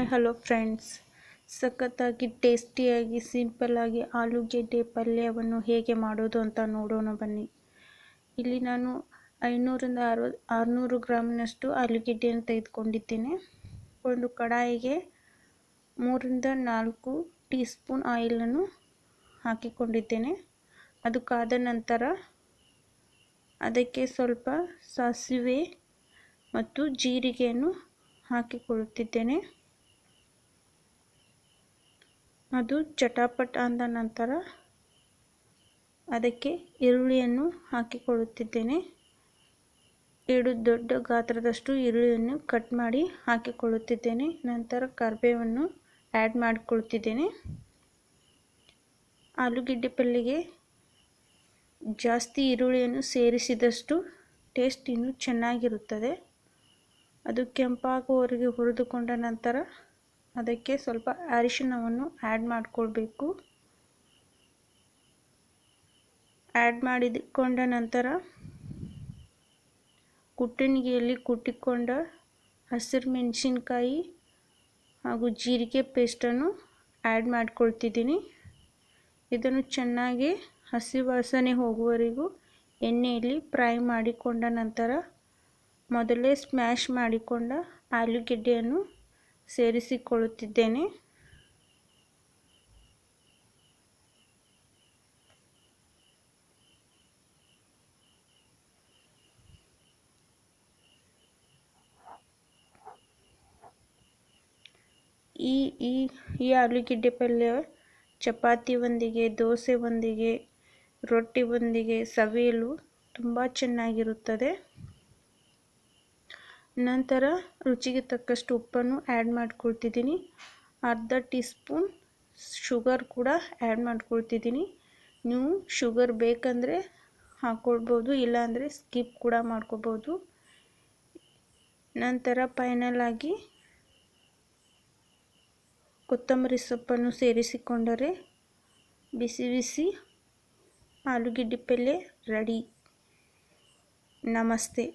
Hello friends, ಸಖತ್ತಾಗಿ ಟೇಸ್ಟಿಯಾಗಿ ಸಿಂಪಲ್ಲಾಗಿ ಆಲೂಗೆಡ್ಡೆ ಪಲ್ಯವನ್ನು ಹೇಗೆ ಮಾಡೋದು ಅಂತ ನೋಡೋಣ ಬನ್ನಿ. ಇಲ್ಲಿ ನಾನು 500ರಿಂದ 600 ಗ್ರಾಮ್ನಷ್ಟು ಆಲೂಗೆಡ್ಡೆಯನ್ನು ತೆಗೆದುಕೊಂಡಿದ್ದೇನೆ. ಒಂದು ಕಡಾಯಿಗೆ 3ರಿಂದ 4 ಟೀ ಸ್ಪೂನ್ ಆಯಿಲನ್ನು ಹಾಕಿಕೊಂಡಿದ್ದೇನೆ. ಅದು ಕಾದ ನಂತರ ಅದಕ್ಕೆ ಸ್ವಲ್ಪ ಸಾಸಿವೆ ಮತ್ತು ಜೀರಿಗೆಯನ್ನು ಹಾಕಿಕೊಳ್ಳುತ್ತಿದ್ದೇನೆ. ಅದು ಚಟಾಪಟ ಅಂದ ನಂತರ ಅದಕ್ಕೆ ಈರುಳ್ಳಿಯನ್ನು ಹಾಕಿಕೊಳ್ಳುತ್ತಿದ್ದೇನೆ. 2 ದೊಡ್ಡ ಗಾತ್ರದಷ್ಟು ಈರುಳ್ಳಿಯನ್ನು ಕಟ್ ಮಾಡಿ ಹಾಕಿಕೊಳ್ಳುತ್ತಿದ್ದೇನೆ. ನಂತರ ಕರಿಬೇವನ್ನು ಆ್ಯಡ್ ಮಾಡಿಕೊಳ್ಳುತ್ತಿದ್ದೇನೆ. ಆಲೂಗೆಡ್ಡೆ ಪಲ್ಯಗೆ ಜಾಸ್ತಿ ಈರುಳ್ಳಿಯನ್ನು ಸೇರಿಸಿದಷ್ಟು ಟೇಸ್ಟ್ ಇನ್ನೂ ಚೆನ್ನಾಗಿರುತ್ತದೆ. ಅದು ಕೆಂಪಾಗುವವರೆಗೆ ಹುರಿದುಕೊಂಡ ನಂತರ ಅದಕ್ಕೆ ಸ್ವಲ್ಪ ಅರಿಶಿಣವನ್ನು ಆ್ಯಡ್ ಮಾಡಿಕೊಳ್ಬೇಕು. ಆ್ಯಡ್ ಮಾಡಿಕೊಂಡ ನಂತರ ಕುಟ್ಟಣಿಗೆಯಲ್ಲಿ ಕುಟ್ಟಿಕೊಂಡ ಹಸಿರು ಮೆಣಸಿನಕಾಯಿ ಹಾಗೂ ಜೀರಿಗೆ ಪೇಸ್ಟನ್ನು ಆ್ಯಡ್ ಮಾಡಿಕೊಳ್ತಿದ್ದೀನಿ. ಇದನ್ನು ಚೆನ್ನಾಗಿ ಹಸಿ ವಾಸನೆ ಹೋಗುವವರೆಗೂ ಎಣ್ಣೆಯಲ್ಲಿ ಫ್ರೈ ಮಾಡಿಕೊಂಡ ನಂತರ ಮೊದಲೇ ಸ್ಮ್ಯಾಶ್ ಮಾಡಿಕೊಂಡ ಆಲೂಗೆಡ್ಡೆಯನ್ನು ಸೇರಿಸಿಕೊಳ್ಳುತ್ತಿದ್ದೇನೆ. ಈ ಆಲೂಗೆಡ್ಡೆ ಪಲ್ಯ ಚಪಾತಿ ಒಂದಿಗೆ, ದೋಸೆ ಒಂದಿಗೆ, ರೊಟ್ಟಿ ಒಂದಿಗೆ ಸವಿಯಲು ತುಂಬ ಚೆನ್ನಾಗಿರುತ್ತದೆ. ನಂತರ ರುಚಿಗೆ ತಕ್ಕಷ್ಟು ಉಪ್ಪನ್ನು ಆ್ಯಡ್ ಮಾಡ್ಕೊಳ್ತಿದ್ದೀನಿ. ಅರ್ಧ ಟೀ ಸ್ಪೂನ್ ಶುಗರ್ ಕೂಡ ಆ್ಯಡ್ ಮಾಡ್ಕೊಳ್ತಿದ್ದೀನಿ. ನೀವು ಶುಗರ್ ಬೇಕಂದರೆ ಹಾಕ್ಕೊಳ್ಬೋದು, ಇಲ್ಲಾಂದರೆ ಸ್ಕಿಪ್ ಕೂಡ ಮಾಡ್ಕೋಬೋದು. ನಂತರ ಫೈನಲ್ ಆಗಿ ಕೊತ್ತಂಬರಿ ಸೊಪ್ಪನ್ನು ಸೇರಿಸಿಕೊಂಡರೆ ಬಿಸಿ ಬಿಸಿ ಆಲೂಗೆಡ್ಡೆ ಪಲ್ಯ ರೆಡಿ. ನಮಸ್ತೆ.